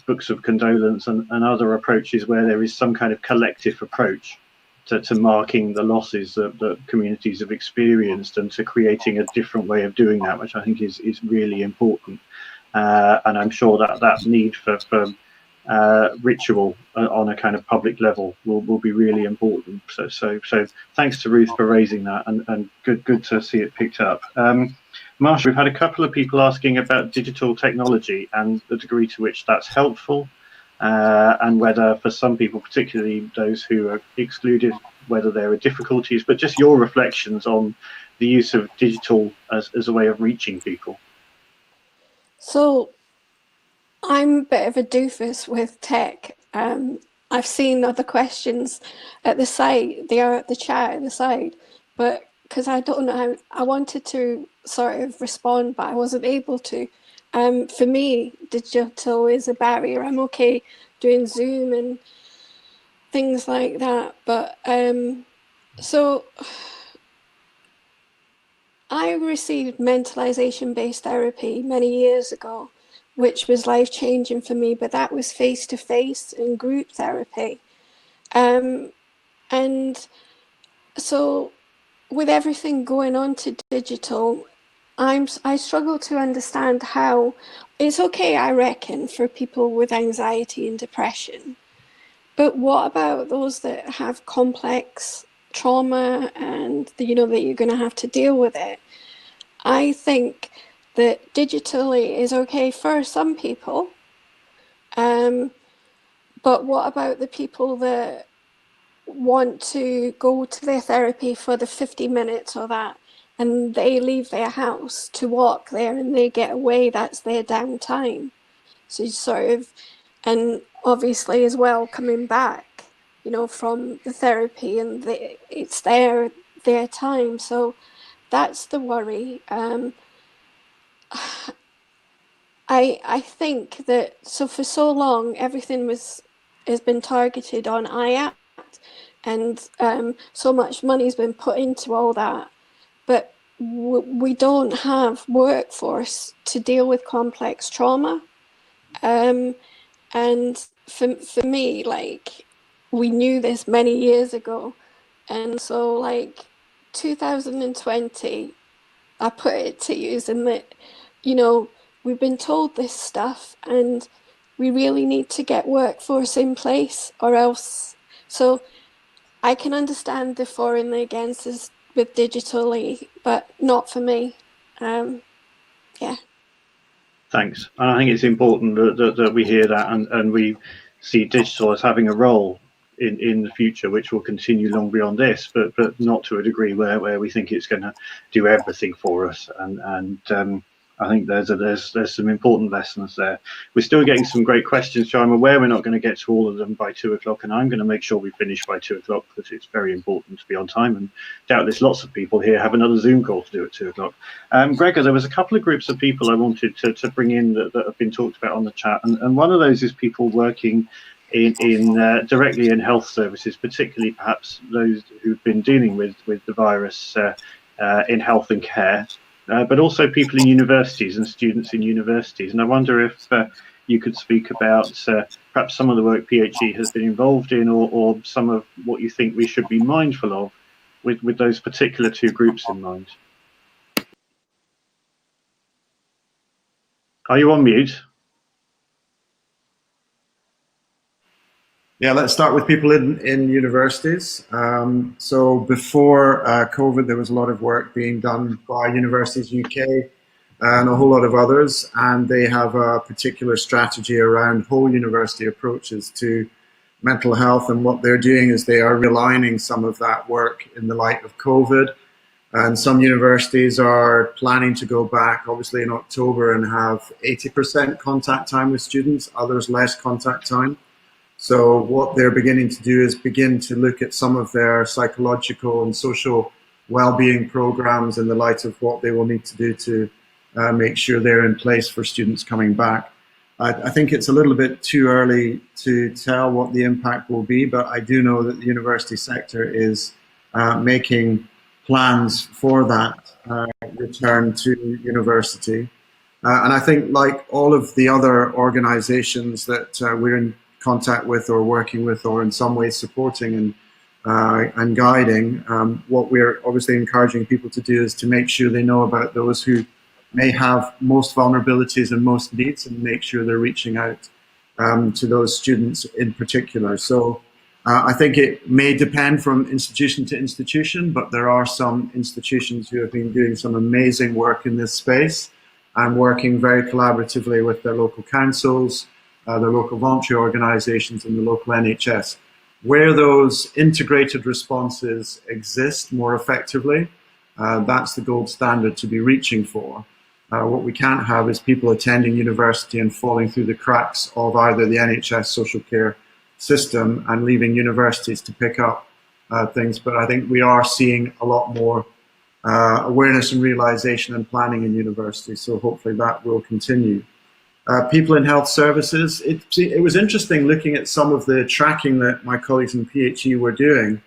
books of condolence and other approaches where there is some kind of collective approach to marking the losses that communities have experienced, and to creating a different way of doing that, which I think is really important. And I'm sure that need for ritual on a kind of public level will be really important. So thanks to Ruth for raising that, and good to see it picked up. Marsha, we've had a couple of people asking about digital technology and the degree to which that's helpful, and whether for some people, particularly those who are excluded, whether there are difficulties, but just your reflections on the use of digital as a way of reaching people. So I'm a bit of a doofus with tech. I've seen other questions at the site, they are at the chat at the side, but because I don't know how, I wanted to sort of respond, but I wasn't able to. For me, digital is a barrier. I'm okay doing Zoom and things like that, but so I received mentalization-based therapy many years ago, which was life-changing for me, but that was face-to-face and group therapy. And so with everything going on to digital, I struggle to understand how it's okay, I reckon, for people with anxiety and depression. But what about those that have complex trauma and, you know, that you're going to have to deal with it? I think that digitally is okay for some people, but what about the people that want to go to their therapy for the 50 minutes or that, and they leave their house to walk there and they get away, that's their downtime. So you sort of, and obviously as well coming back, you know, from the therapy, and it's their time. So that's the worry. I think that, so for so long everything has been targeted on IAPT, and so much money's been put into all that, but we don't have workforce to deal with complex trauma. And for me, like, we knew this many years ago, and so like 2020, I put it to use in that, you know, we've been told this stuff and we really need to get workforce in place, or else. So I can understand the for and the against with digitally, but not for me. Yeah. Thanks. And I think it's important that we hear that, and we see digital as having a role in the future, which will continue long beyond this, but not to a degree where we think it's going to do everything for us. And I think there's some important lessons there. We're still getting some great questions, so I'm aware we're not going to get to all of them by 2 o'clock, and I'm going to make sure we finish by 2 o'clock, because it's very important to be on time, and doubtless lots of people here have another Zoom call to do at 2 o'clock. Gregor, there was a couple of groups of people I wanted to bring in that have been talked about on the chat, and one of those is people working in directly in health services, particularly perhaps those who've been dealing with the virus in health and care. But also people in universities and students in universities. And I wonder if you could speak about perhaps some of the work PHE has been involved in, or some of what you think we should be mindful of with those particular two groups in mind. Are you on mute? Yeah, let's start with people in universities. So before COVID, there was a lot of work being done by Universities UK and a whole lot of others, and they have a particular strategy around whole university approaches to mental health. And what they're doing is they are realigning some of that work in the light of COVID. And some universities are planning to go back, obviously, in October and have 80% contact time with students, others less contact time. So what they're beginning to do is begin to look at some of their psychological and social well-being programs in the light of what they will need to do to make sure they're in place for students coming back. I think it's a little bit too early to tell what the impact will be, but I do know that the university sector is making plans for that return to university. And I think, like all of the other organizations that we're in contact with or working with or in some ways supporting and guiding, what we're obviously encouraging people to do is to make sure they know about those who may have most vulnerabilities and most needs, and make sure they're reaching out to those students in particular. So I think it may depend from institution to institution, but there are some institutions who have been doing some amazing work in this space and working very collaboratively with their local councils, their local voluntary organizations and the local NHS. Where those integrated responses exist more effectively, that's the gold standard to be reaching for. What we can't have is people attending university and falling through the cracks of either the NHS social care system and leaving universities to pick up things. But I think we are seeing a lot more awareness and realization and planning in universities. So hopefully that will continue. People in health services, it was interesting looking at some of the tracking that my colleagues in PHE were doing,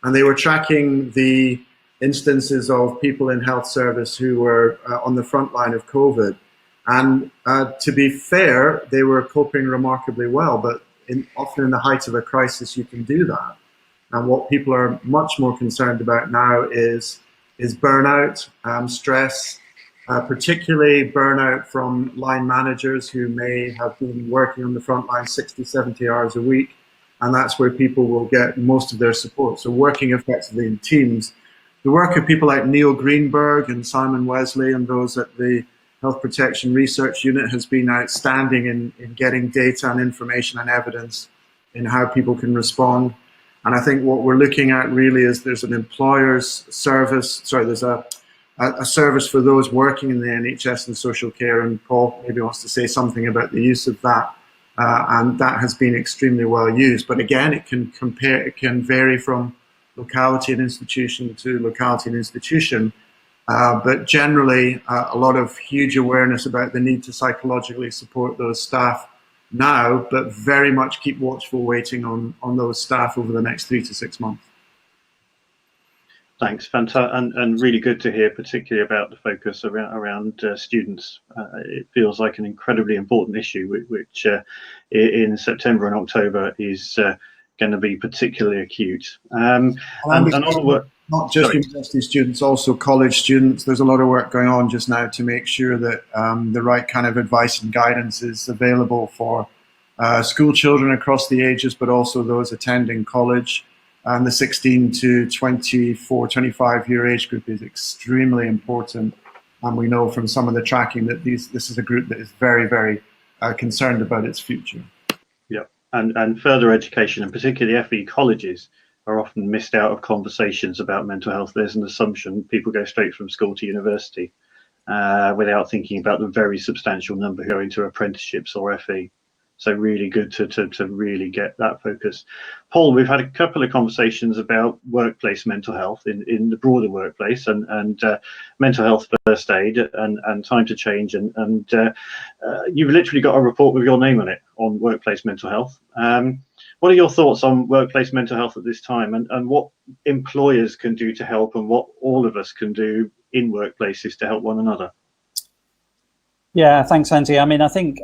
and they were tracking the instances of people in health service who were on the front line of COVID. And to be fair, they were coping remarkably well, but often in the height of a crisis, you can do that. And what people are much more concerned about now is burnout, stress, particularly burnout from line managers who may have been working on the front line 60, 70 hours a week. And that's where people will get most of their support. So working effectively in teams. The work of people like Neil Greenberg and Simon Wesley and those at the Health Protection Research Unit has been outstanding in getting data and information and evidence in how people can respond. And I think what we're looking at really is there's an employer's service, there's a service for those working in the NHS and social care, and Paul maybe wants to say something about the use of that. And that has been extremely well used. But again, it can vary from locality and institution to locality and institution. But generally, a lot of huge awareness about the need to psychologically support those staff now, but very much keep watchful waiting on those staff over the next 3 to 6 months. Thanks, fantastic, and really good to hear, particularly about the focus around students. It feels like an incredibly important issue, which in September and October is going to be particularly acute. And other work, not just university students, also college students. There's a lot of work going on just now to make sure that the right kind of advice and guidance is available for school children across the ages, but also those attending college. And the 16 to 24, 25-year age group is extremely important. And we know from some of the tracking that this is a group that is very, very concerned about its future. Yeah, and further education, and particularly FE colleges, are often missed out of conversations about mental health. There's an assumption people go straight from school to university without thinking about the very substantial number who go into apprenticeships or FE. So really good to really get that focus. Paul, we've had a couple of conversations about workplace mental health in the broader workplace and mental health first aid and time to change. And you've literally got a report with your name on it on workplace mental health. What are your thoughts on workplace mental health at this time and what employers can do to help and what all of us can do in workplaces to help one another? Yeah, thanks, Andy. I mean, I think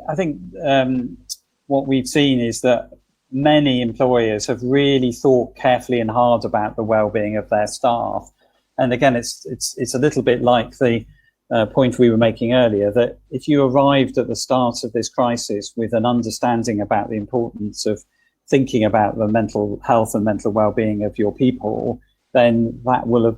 what we've seen is that many employers have really thought carefully and hard about the well-being of their staff. And again, it's a little bit like the point we were making earlier, that if you arrived at the start of this crisis with an understanding about the importance of thinking about the mental health and mental well-being of your people, then that will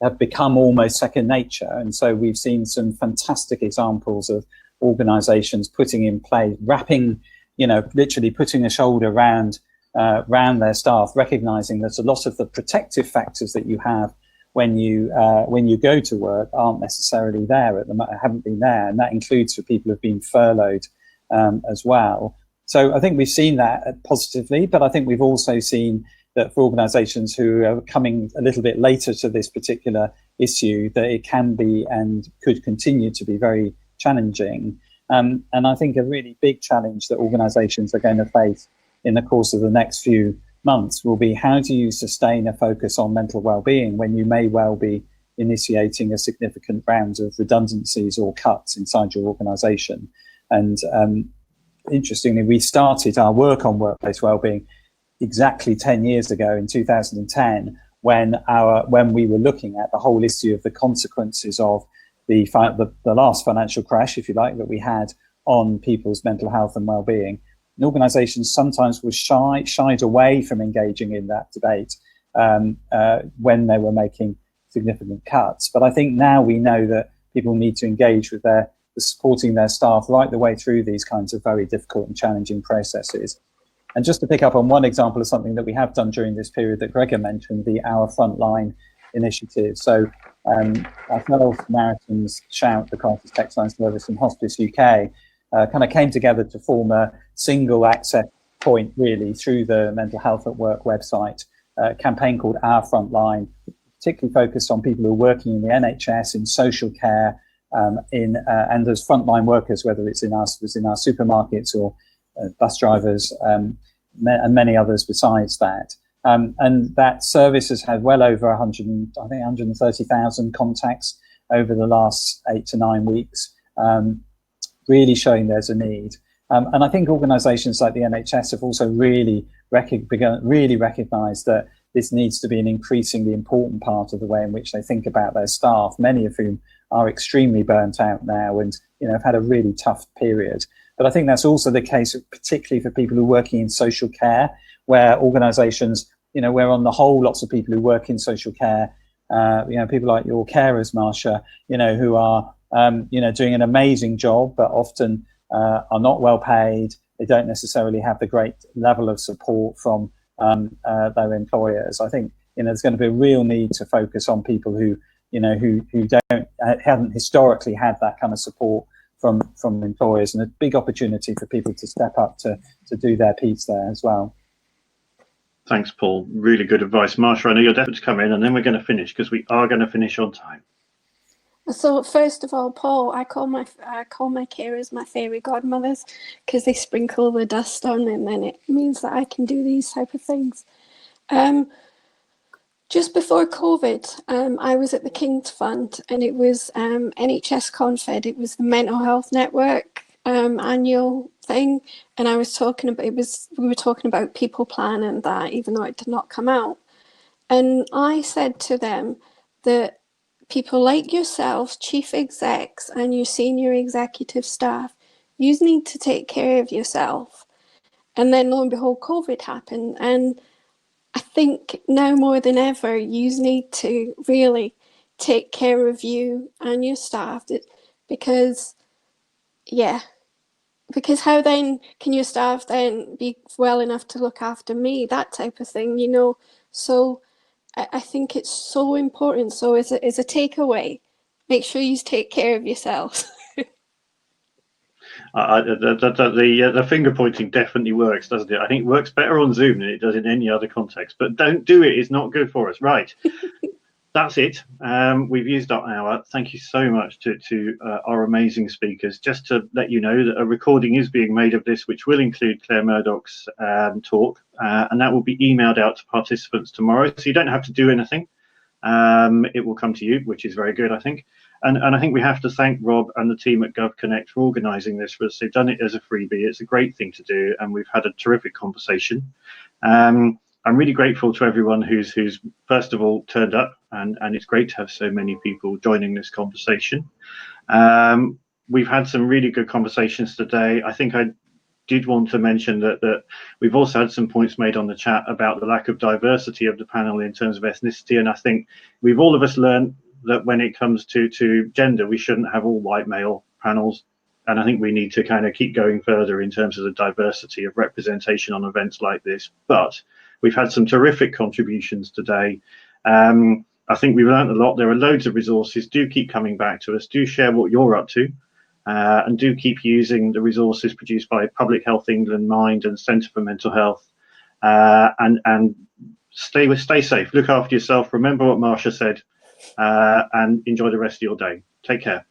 have become almost second nature. And so we've seen some fantastic examples of organizations putting in place, wrapping, literally putting a shoulder around their staff, recognizing that a lot of the protective factors that you have when you go to work aren't necessarily there haven't been there, and that includes for people who've been furloughed as well. So I think we've seen that positively, but I think we've also seen that for organisations who are coming a little bit later to this particular issue, that it can be and could continue to be very challenging. And I think a really big challenge that organisations are going to face in the course of the next few months will be, how do you sustain a focus on mental well-being when you may well be initiating a significant round of redundancies or cuts inside your organisation? And interestingly, we started our work on workplace well-being exactly 10 years ago in 2010, when we were looking at the whole issue of the consequences of the last financial crash, if you like, that we had on people's mental health and well-being. And organisations sometimes were shied away from engaging in that debate when they were making significant cuts. But I think now we know that people need to engage with supporting their staff right the way through these kinds of very difficult and challenging processes. And just to pick up on one example of something that we have done during this period that Gregor mentioned, the Our Frontline initiative. So ourselves, Samaritans, Shout, the Crisis Text Line Service, and Hospice UK kind of came together to form a single access point, really, through the Mental Health at Work website, a campaign called Our Frontline, particularly focused on people who are working in the NHS, in social care, and as frontline workers, whether it's in our supermarkets or bus drivers, and many others besides that. And that service has had well over 130,000 contacts over the last 8 to 9 weeks, really showing there's a need. And I think organisations like the NHS have also really recognised that this needs to be an increasingly important part of the way in which they think about their staff, many of whom are extremely burnt out now and have had a really tough period. But I think that's also the case, particularly for people who are working in social care, where organisations, where on the whole, lots of people who work in social care, people like your carers, Marsha, who are, doing an amazing job, but often are not well paid. They don't necessarily have the great level of support from their employers. I think, there's going to be a real need to focus on people who haven't historically had that kind of support from employers, and a big opportunity for people to step up to do their piece there as well. Thanks, Paul. Really good advice. Marsha, I know you're definitely to come in, and then we're going to finish, because we are going to finish on time. So first of all, Paul, I call my carers my fairy godmothers, because they sprinkle the dust on, and then it means that I can do these type of things. Just before COVID, I was at the King's Fund, and it was NHS Confed. It was the Mental Health Network annual thing, and we were talking about people plan and that, even though it did not come out. And I said to them that people like yourselves, chief execs, and your senior executive staff, you need to take care of yourself. And then lo and behold, COVID happened, and I think now more than ever, you need to really take care of you and your staff, because how then can your staff then be well enough to look after me, that type of thing, So I think it's so important. So as a takeaway, make sure you take care of yourselves. The finger pointing definitely works, doesn't it? I think it works better on Zoom than it does in any other context, but don't do it. It's not good for us. Right. That's it. We've used our hour. Thank you so much to our amazing speakers. Just to let you know that a recording is being made of this, which will include Claire Murdoch's talk, and that will be emailed out to participants tomorrow. So you don't have to do anything. It will come to you, which is very good, I think. And I think we have to thank Rob and the team at GovConnect for organising this for us. They've done it as a freebie. It's a great thing to do, and we've had a terrific conversation. I'm really grateful to everyone who's first of all turned up, and it's great to have so many people joining this conversation. We've had some really good conversations today. I think did want to mention that we've also had some points made on the chat about the lack of diversity of the panel in terms of ethnicity, and I think we've all of us learned that when it comes to gender, we shouldn't have all white male panels, and I think we need to kind of keep going further in terms of the diversity of representation on events like this. But we've had some terrific contributions today. I think we've learned a lot. There are loads of resources. Do keep coming back to us. Do share what you're up to. And do keep using the resources produced by Public Health England, Mind and Centre for Mental Health. And stay safe. Look after yourself. Remember what Marsha said. And enjoy the rest of your day. Take care.